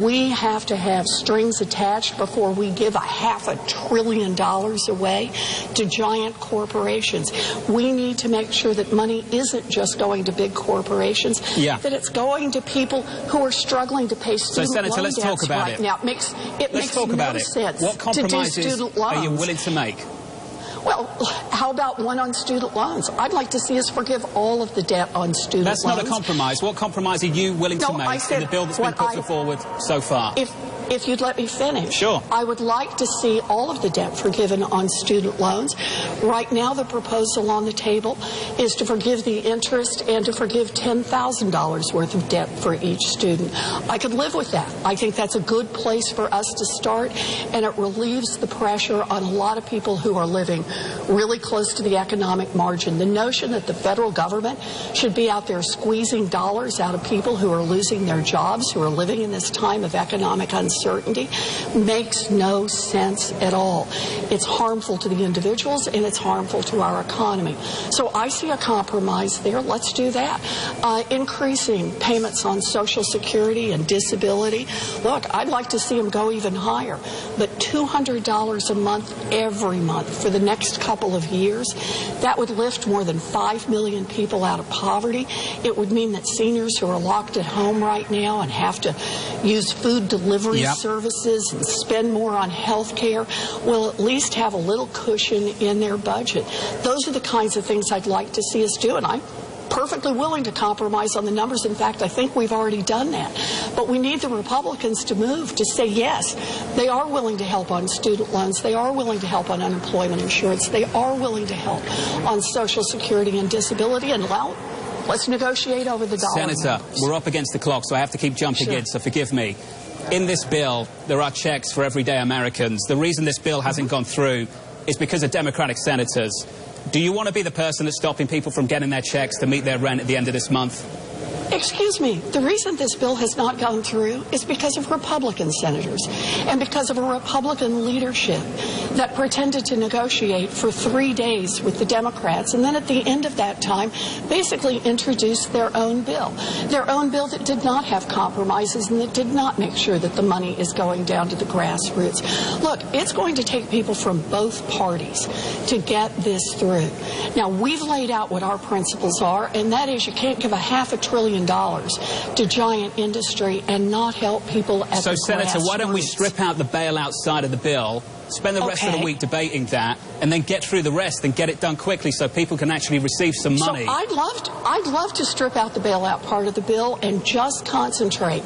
We have to have strings attached before we give $500 billion away to giant corporations. We need to make sure that money isn't just going to big corporations, that it's going to people who are struggling to pay student loan debts. So, Senator, let's talk about it. Now, it makes no sense what compromises to do student loans. Are you willing to make? Well, how about one on student loans? I'd like to see us forgive all of the debt on student loans. That's not a compromise. What compromise are you willing to make in the bill that's been put forward so far? If you'd let me finish. Sure. I would like to see all of the debt forgiven on student loans. Right now, the proposal on the table is to forgive the interest and to forgive $10,000 worth of debt for each student. I could live with that. I think that's a good place for us to start, and it relieves the pressure on a lot of people who are living really close to the economic margin. The notion that the federal government should be out there squeezing dollars out of people who are losing their jobs, who are living in this time of economic uncertainty, makes no sense at all. It's harmful to the individuals and it's harmful to our economy. So I see a compromise there. Let's do that. Increasing payments on Social Security and disability. Look, I'd like to see them go even higher, but $200 a month every month for the next couple of years, that would lift more than 5 million people out of poverty. It would mean that seniors who are locked at home right now and have to use food delivery services and spend more on health care will at least have a little cushion in their budget. Those are the kinds of things I'd like to see us do, and I'm perfectly willing to compromise on the numbers. In fact, I think we've already done that. But we need the Republicans to move to say, yes, they are willing to help on student loans. They are willing to help on unemployment insurance. They are willing to help on Social Security and disability. And, well, let's negotiate over the dollar. Senator, we're up against the clock, so I have to keep jumping in, so forgive me. In this bill, there are checks for everyday Americans. The reason this bill hasn't gone through is because of Democratic senators. Do you want to be the person that's stopping people from getting their checks to meet their rent at the end of this month? Excuse me, the reason this bill has not gone through is because of Republican senators and because of a Republican leadership that pretended to negotiate for 3 days with the Democrats, and then at the end of that time basically introduced their own bill that did not have compromises and that did not make sure that the money is going down to the grassroots. Look, it's going to take people from both parties to get this through. Now, we've laid out what our principles are, and that is you can't give $500 billion to giant industry and not help people at the grassroots. So, Senator, why don't we strip out the bailout side of the bill, spend the rest of the week debating that, and then get through the rest and get it done quickly so people can actually receive some money? So I'd love to strip out the bailout part of the bill and just concentrate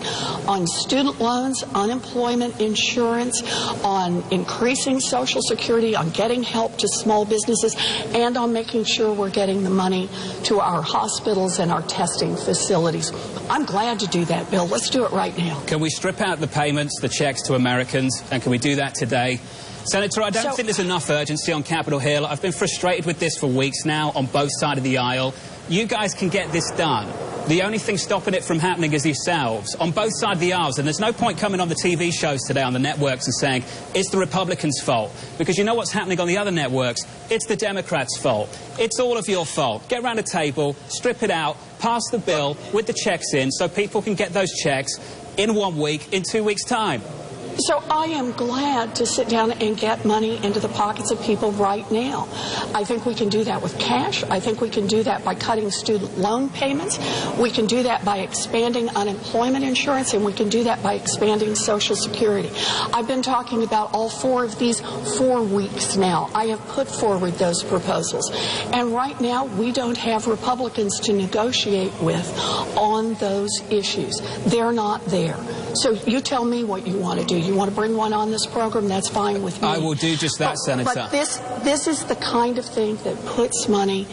on student loans, unemployment insurance, on increasing Social Security, on getting help to small businesses, and on making sure we're getting the money to our hospitals and our testing facilities. I'm glad to do that, Bill. Let's do it right now. Can we strip out the payments, the checks to Americans, and can we do that today? Senator, I don't think there's enough urgency on Capitol Hill. I've been frustrated with this for weeks now on both sides of the aisle. You guys can get this done. The only thing stopping it from happening is yourselves on both sides of the aisles. And there's no point coming on the TV shows today on the networks and saying it's the Republicans' fault. Because you know what's happening on the other networks? It's the Democrats' fault. It's all of your fault. Get around a table, strip it out, pass the bill with the checks in so people can get those checks in 1 week, in 2 weeks' time. So I am glad to sit down and get money into the pockets of people right now. I think we can do that with cash. I think we can do that by cutting student loan payments. We can do that by expanding unemployment insurance, and we can do that by expanding Social Security. I've been talking about all 4 of these 4 weeks now. I have put forward those proposals. And right now, we don't have Republicans to negotiate with on those issues. They're not there. So you tell me what you want to do. You want to bring one on this program? That's fine with me. I will do just that, Senator. But this is the kind of thing that puts money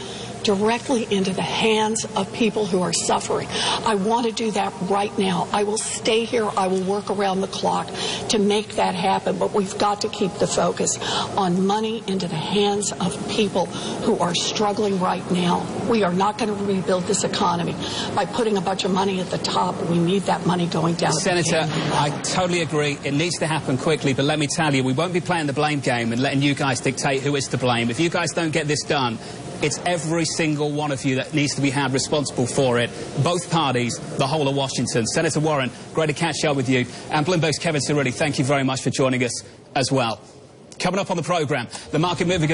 directly into the hands of people who are suffering. I want to do that right now. I will stay here. I will work around the clock to make that happen. But we've got to keep the focus on money into the hands of people who are struggling right now. We are not going to rebuild this economy by putting a bunch of money at the top. We need that money going down. Senator, I totally agree. It needs to happen quickly. But let me tell you, we won't be playing the blame game and letting you guys dictate who is to blame. If you guys don't get this done, It's every single one of you that needs to be held responsible for it. Both parties, the whole of Washington. Senator Warren, great to catch up with you. And Bloomberg's Kevin Cirilli, thank you very much for joining us as well. Coming up on the programme, the market moving